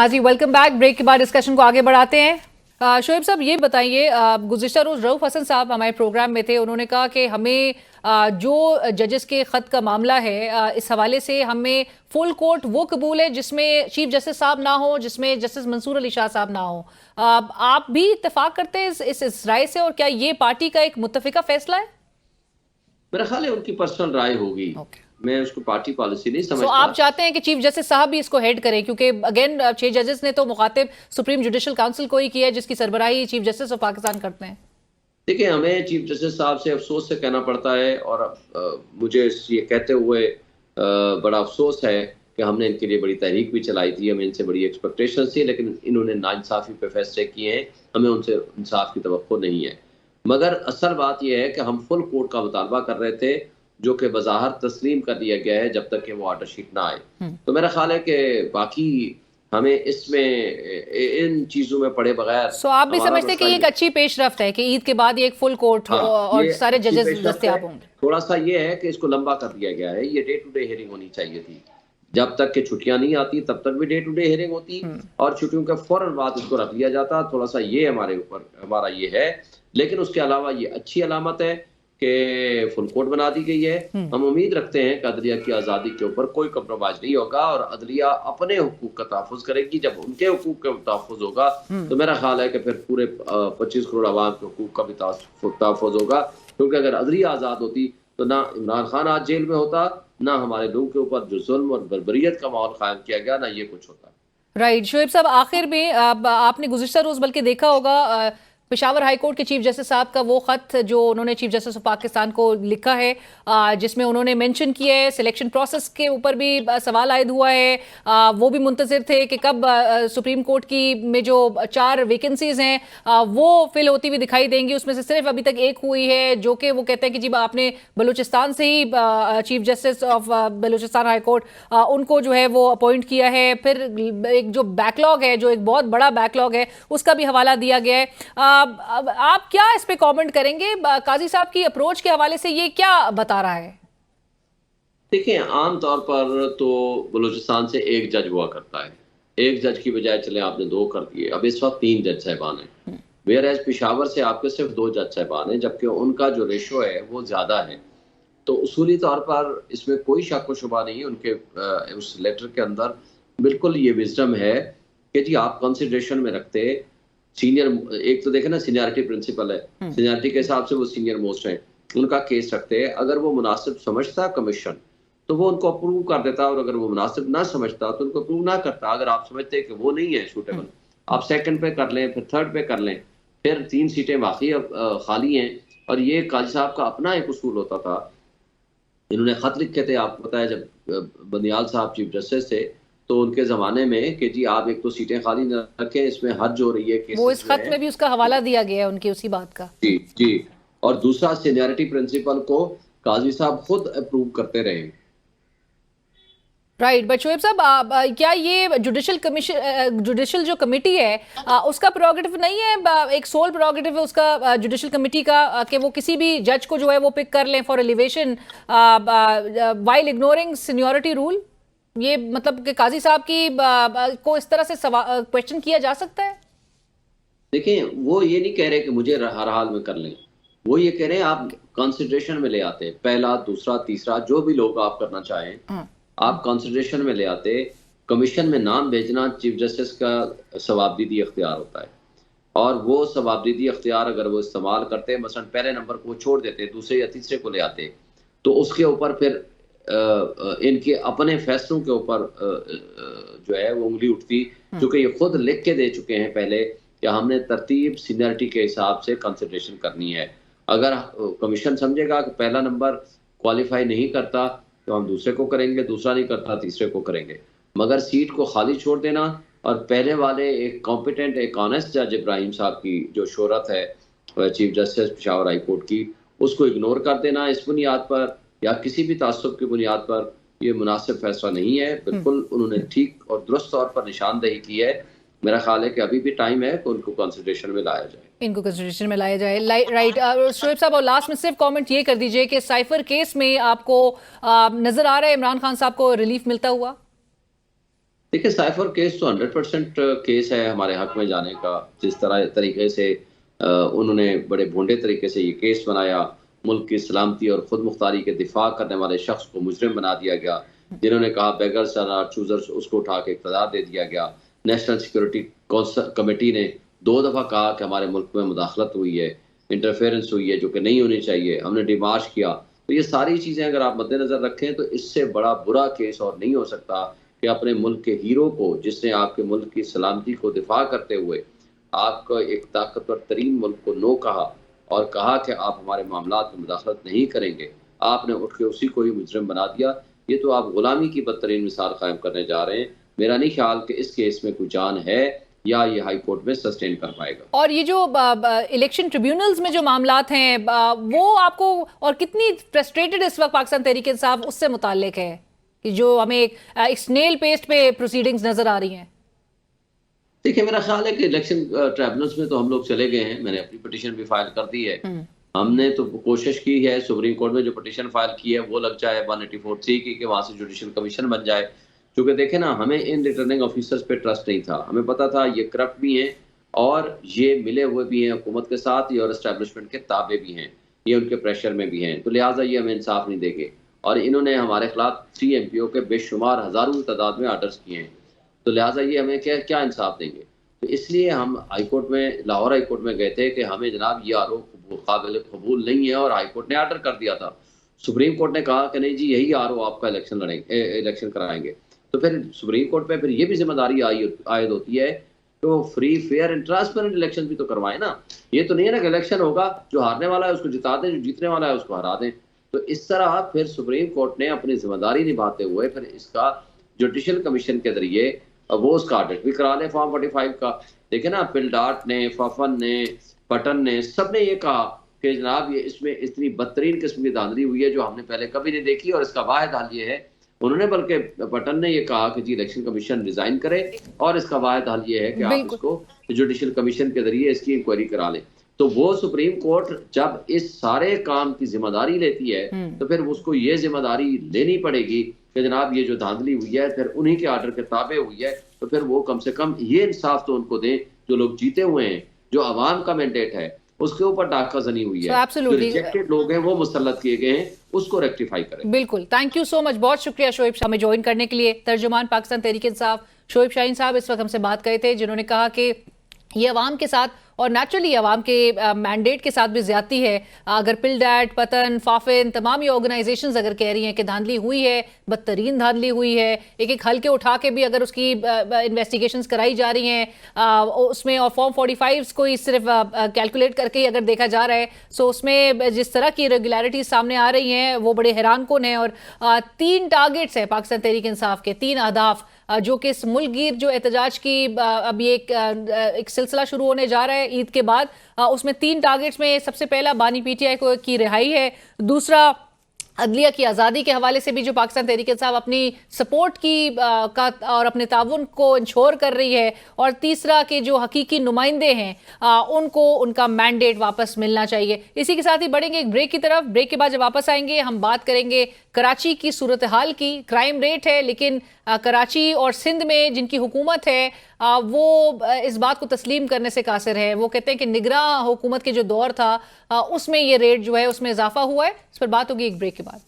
जी welcome back. Break के बाद discussion को आगे बढ़ाते हैं। शोएब साहब ये बताइए, गुज़िश्ता रोज़ रऊफ हसन साहब हमारे प्रोग्राम में थे, उन्होंने कहा कि हमें जो जजेस के ख़त का मामला है इस हवाले से हमें फुल कोर्ट वो कबूल है जिसमें चीफ जस्टिस साहब ना हो, जिसमें जस्टिस मंसूर अली शाह साहब ना हो। आप भी इत्तेफाक करते हैं इस राय से, और क्या ये पार्टी का एक मुत्तफिका फैसला है? मेरा ख्याल है उनकी पर्सनल राय होगी। मैं उसको पार्टी पॉलिसी नहीं समझता। आप चाहते हैं कि चीफ जस्टिस साहब भी इसको हेड करें, क्योंकि अगेन 6 जजेस ने तो मुखातिब सुप्रीम जुडिशल काउंसिल को ही किया है, जिसकी सरबराही चीफ जस्टिस ऑफ पाकिस्तान करते हैं। देखिए, हमें चीफ जस्टिस साहब से अफसोस से कहना पड़ता है, और मुझे ये कहते हुए बड़ा अफसोस है कि हमने इनके लिए बड़ी तहरीक भी चलाई थी, हमें इनसे बड़ी एक्सपेक्टेशन थी, लेकिन इन्होंने नाइंसाफी पे फैसले किए हैं। हमें उनसे इंसाफ की तवक्को नहीं है। मगर असल बात यह है कि हम फुल कोर्ट का मुतालबा कर रहे थे, जो कि बज़ाहिर तस्लीम कर दिया गया है जब तक कि वो ऑर्डर शीट ना आए। तो मेरा ख्याल है कि बाकी हमें इसमें इन चीजों में पड़े बगैर आप भी समझते हैं कि ये एक अच्छी पेशरफ्त है कि ईद के बाद ये एक फुल कोर्ट हो और सारे जजेस दस्तयाब होंगे? थोड़ा सा ये है कि इसको लंबा कर दिया गया है। ये डे टू डे हियरिंग होनी चाहिए थी। जब तक कि छुट्टियां नहीं आती तब तक भी डे टू डे हियरिंग होती, और छुट्टियों के फौरन बाद इसको रख लिया जाता। थोड़ा सा ये हमारे ऊपर हमारा ये है, लेकिन उसके अलावा ये अच्छी अलामत है कि फुल कोर्ट बना दी गई है। हम उम्मीद रखते हैं कि अदलिया की आज़ादी के ऊपर कोई कम्प्रोमाइज नहीं होगा, और अदलिया अपने हुकूक का तहफ़्फ़ुज़ करेगी। जब उनके हुकूक का तहफ़्फ़ुज़ होगा तो मेरा ख्याल है कि फिर पूरे 25 करोड़ आवाम के हुकूक का भी तहफ़्फ़ुज़ होगा। क्योंकि अगर अदलिया आज़ाद होती तो ना इमरान खान आज जेल में होता, ना हमारे लोगों के ऊपर जो जुल्म और बर्बरियत का माहौल कायम किया गया, ना ये कुछ होता। राइट। शोएब साहब, आखिर में आपने गुज़िश्ता रोज़ बल्कि देखा होगा पेशावर हाई कोर्ट के चीफ जस्टिस साहब का वो खत जो उन्होंने चीफ जस्टिस ऑफ पाकिस्तान को लिखा है, जिसमें उन्होंने मेंशन किया है सिलेक्शन प्रोसेस के ऊपर भी सवाल आयद हुआ है। वो भी मुंतज़िर थे कि कब सुप्रीम कोर्ट की में जो 4 वैकेंसीज हैं वो फिल होती हुई दिखाई देंगी। उसमें से सिर्फ अभी तक एक हुई है, जो कि वो कहते हैं कि जी आपने बलूचिस्तान से ही chief justice of Balochistan high court उनको जो है वो अपॉइंट किया है। फिर एक जो बैकलॉग है, जो एक बहुत बड़ा बैकलॉग है, उसका भी हवाला दिया गया है। आप क्या इस पे कमेंट करेंगे? काजी साहब की अप्रोच के हवाले से ये क्या बता रहा है? देखिए, आम तौर पर तो बलूचिस्तान से एक जज हुआ करता है। एक जज की बजाय चले आपने 2 कर दिए। अब इस वक्त 3 जज साहबान हैं, वेयर एज पेशावर से आपके सिर्फ 2 जज साहबान हैं, जबकि उनका जो रेशो है वो ज्यादा है। तो उसूली तौर पर इसमें कोई शक व शुबा नहीं। उनके उस लेटर के अंदर बिल्कुल ये विजडम है कि जी आप कंसिडरेशन में रखते सीनियर, एक तो देखे ना सीनियरिटी प्रिंसिपल है, सीनियरिटी के हिसाब से वो सीनियर मोस्ट हैं, उनका केस रखते हैं। अगर वो मुनासिब समझता कमीशन तो वो उनको अप्रूव कर देता, और अगर वो मुनासिब ना समझता तो उनको अप्रूव ना करता। अगर आप समझते हैं कि वो नहीं है सूटेबल, आप सेकंड पे कर लें, फिर थर्ड पे कर लें, फिर 3 सीटें बाकी अब खाली हैं। और ये काजी साहब का अपना एक उसूल होता था। इन्होंने खत लिखे थे, आपको पता है, जब बंदियाल साहब चीफ जस्टिस थे तो उनके जमाने में कि जी आप एक तो सीटें खाली न रखें, इसमें हद जो रही है वो इस खत में भी उसका हवाला दिया गया है उनकी उसी बात का। जी जी। और दूसरा, सीनियरिटी प्रिंसिपल को काजी साहब खुद अप्रूव करते रहे। राइट। बट शोएब साहब, क्या ये जुडिशल कमीशन, जुडिशल जो कमेटी है उसका प्रोगेटिव नहीं है, एक सोल प्रोगेटिव है उसका जुडिशल कमेटी का, कि वो किसी भी जज को जो है वो पिक कर लें for elevation while ignoring seniority rule? ये मतलब कि काजी साहब की को इस तरह से क्वेश्चन किया जा सकता है? देखिए, वो ये नहीं कह रहे कि मुझे हर हाल में कर लें। वो ये कह रहे हैं आप कंसिडरेशन में ले आते, पहला, दूसरा, तीसरा, जो भी लोग आप करना चाहें आप कंसिडरेशन में ले आते। कमीशन में नाम भेजना चीफ जस्टिस का सवाबदीदी अख्तियार होता है, और वो सवाबदीदी अख्तियार अगर वो इस्तेमाल करते, मसलन पहले नंबर को छोड़ देते, दूसरे या तीसरे को ले आते, तो उसके ऊपर फिर इनके अपने फैसलों के ऊपर जो है वो उंगली उठती, क्योंकि ये खुद लिख के दे चुके हैं पहले कि हमने तरतीब सीनियरिटी के हिसाब से कंसिडरेशन करनी है। अगर कमीशन समझेगा कि पहला नंबर क्वालिफाई नहीं करता तो हम दूसरे को करेंगे, दूसरा नहीं करता तीसरे को करेंगे। मगर सीट को खाली छोड़ देना, और पहले वाले एक कॉम्पिटेंट, एक ऑनेस्ट जज इब्राहिम साहब की जो शोहरत है chief justice Peshawar high court की, उसको इग्नोर कर देना इस बुनियाद पर या किसी भी तासुब की बुनियाद पर, ये मुनासिब फैसला नहीं है। बिल्कुल उन्होंने ठीक और दुरुस्त तौर पर निशानदेही की है। मेरा ख्याल है कि अभी भी टाइम है कि उनको कंसिडरेशन में लाया जाए, इनको कंसिडरेशन में लाया जाए। राइट। शोएब साहब, और लास्ट में सिर्फ कमेंट ये कर दीजिए कि साइफर केस में आपको नजर आ रहा है इमरान खान साहब को रिलीफ मिलता हुआ? देखिए साइफर केस तो 100% केस है हमारे हक में जाने का। जिस तरीके से उन्होंने बड़े भोंडे तरीके से ये केस बनाया, मुल्क की सलामती और खुद मुख्तारी के दिफा करने वाले शख्स को मुजरिम बना दिया गया। जिन्होंने कहा बेगर्स आर नॉट चूजर्स, उसको उठा के इक़्तिदार दे दिया गया। नेशनल सिक्योरिटी कमेटी ने 2 दफ़ा कहा कि हमारे मुल्क में मुदाखलत हुई है, इंटरफेरेंस हुई है, जो कि नहीं होनी चाहिए। हमने डिमार्च किया। तो ये सारी चीज़ें अगर आप मद्देनज़र रखें तो इससे बड़ा बुरा केस और नहीं हो सकता कि अपने मुल्क के हीरो को, जिसने आपके मुल्क की सलामती को दिफा करते हुए आपको एक ताकतवर तरीन मुल्क को नो कहा और कहा कि आप हमारे मामलात में मुदाखलत नहीं करेंगे, आपने उठ के उसी को ही मुजरिम बना दिया। ये तो आप गुलामी की बदतरीन मिसाल कायम करने जा रहे हैं। मेरा नहीं ख्याल कि इस केस में कोई जान है या ये हाई कोर्ट में सस्टेन कर पाएगा। और ये जो इलेक्शन ट्रिब्यूनल्स में जो मामलात हैं वो आपको और कितनी फ्रस्ट्रेटेड इस वक्त पाकिस्तान तहरीक इंसाफ उससे मुताल्लिक है कि जो हमें एक स्नेल पेस्ट पे प्रोसीडिंग्स नजर आ रही हैं? देखिए मेरा ख्याल है कि इलेक्शन ट्रिब्यूनल्स में तो हम लोग चले गए हैं। मैंने अपनी पिटीशन भी फाइल कर दी है। हमने तो कोशिश की है सुप्रीम कोर्ट में जो पिटीशन फाइल की है वो लग जाए 184(3) की कि वहाँ से जुडिशल कमीशन बन जाए। क्योंकि देखें ना, हमें इन रिटर्निंग ऑफिसर्स पे ट्रस्ट नहीं था। हमें पता था ये करप्ट भी हैं और ये मिले हुए भी हैं हुकूमत के साथ, ये और एस्टेब्लिशमेंट के ताबे भी हैं, ये उनके प्रेशर में भी हैं। तो लिहाजा ये हमें इंसाफ नहीं देंगे। और इन्होंने हमारे खिलाफ 3 MPO के बेशुमार हज़ारों तादाद में आर्डर्स किए हैं। तो लिहाजा ये हमें क्या इंसाफ देंगे। तो इसलिए हम हाई कोर्ट में, लाहौर हाई कोर्ट में गए थे कि हमें जनाब ये आरोप काबिल कबूल नहीं है, और हाई कोर्ट ने आर्डर कर दिया था। सुप्रीम कोर्ट ने कहा कि नहीं जी यही आरोप आपका इलेक्शन कराएंगे। तो फिर सुप्रीम कोर्ट पे फिर ये भी जिम्मेदारी आयद होती है तो free fair and transparent election भी तो करवाएं ना। ये तो नहीं है ना कि इलेक्शन होगा, जो हारने वाला है उसको जिता दें, जो जीतने वाला है उसको हरा दें। तो इस तरह फिर सुप्रीम कोर्ट ने अपनी जिम्मेदारी निभाते हुए फिर इसका जुडिशल कमीशन के जरिए वो उसका ऑडिट भी करा ले फॉर्म 45 का। देखिए ना, पिलडाट ने, फफन ने, पटन ने, सब ने ये कहा कि जनाब ये इसमें इतनी बदतरीन किस्म की धांधली हुई है जो हमने पहले कभी नहीं देखी, और इसका वाहिद हल ये है, उन्होंने बल्कि पटन ने ये कहा कि जी इलेक्शन कमीशन रिजाइन करे और इसका वाहिद हल ये है कि आप इसको जुडिशल कमीशन के जरिए इसकी इंक्वायरी करा लें। तो वो सुप्रीम कोर्ट जब इस सारे काम की जिम्मेदारी लेती है तो फिर उसको ये जिम्मेदारी लेनी पड़ेगी कि जनाब ये जो धांधली हुई है फिर उन्हीं के आर्डर के ताबे हुई है, तो फिर वो कम से कम ये इंसाफ तो उनको दें जो लोग जीते हुए हैं, जो अवाम का मैंडेट है उसके ऊपर डाकाजनी हुई है, जो रिजेक्टेड लोग हैं वो मुसल्लत किए गए हैं, उसको रेक्टिफाई करें। बिल्कुल, थैंक यू सो मच, बहुत शुक्रिया शोएब शाह में ज्वाइन करने के लिए। तर्जुमान पाकिस्तान तहरीक इंसाफ शोएब शाहीन साहब इस वक्त हमसे बात कर रहे थे, जिन्होंने कहा कि ये अवाम के साथ और नेचुरली अवाम के मैंडेट के साथ भी ज्यादती है। अगर पिलडैट, पतन, फाफिन, तमाम ये ऑर्गेनाइजेशंस अगर कह रही हैं कि धांधली हुई है, बदतरीन धांधली हुई है, एक एक हल्के उठा के भी अगर उसकी इन्वेस्टिगेशंस कराई जा रही हैं उसमें, और फॉर्म 45 को ही सिर्फ कैलकुलेट करके ही अगर देखा जा रहा है, सो उसमें जिस तरह की रेगुलरिटीज सामने आ रही हैं वो बड़े हैरान कुन है। और 3 टारगेट्स हैं पाकिस्तान तहरीक इंसाफ के, 3 अहदाफ जो कि इस मुल्कगीर जो एहतजाज की अभी एक सिलसिला शुरू होने जा रहा है ईद के बाद, उसमें 3 टारगेट्स में सबसे पहला बानी PTI को की रिहाई है, दूसरा अदलिया की आज़ादी के हवाले से भी जो पाकिस्तान तहरीक इंसाफ अपनी सपोर्ट की का और अपने ताउन को इंश्योर कर रही है, और तीसरा कि जो हकीकी नुमाइंदे हैं उनको उनका मैंडेट वापस मिलना चाहिए। इसी के साथ ही बढ़ेंगे एक ब्रेक की तरफ। ब्रेक के बाद जब वापस आएंगे हम बात करेंगे कराची की सूरत हाल की। क्राइम रेट है लेकिन कराची और सिंध में जिनकी हुकूमत है वो इस बात को तस्लीम करने से कासिर है। वो कहते हैं कि निगरां हुकूमत के जो दौर था उसमें ये रेट जो है उसमें इजाफा हुआ है। इस पर बात होगी एक ब्रेक के बाद।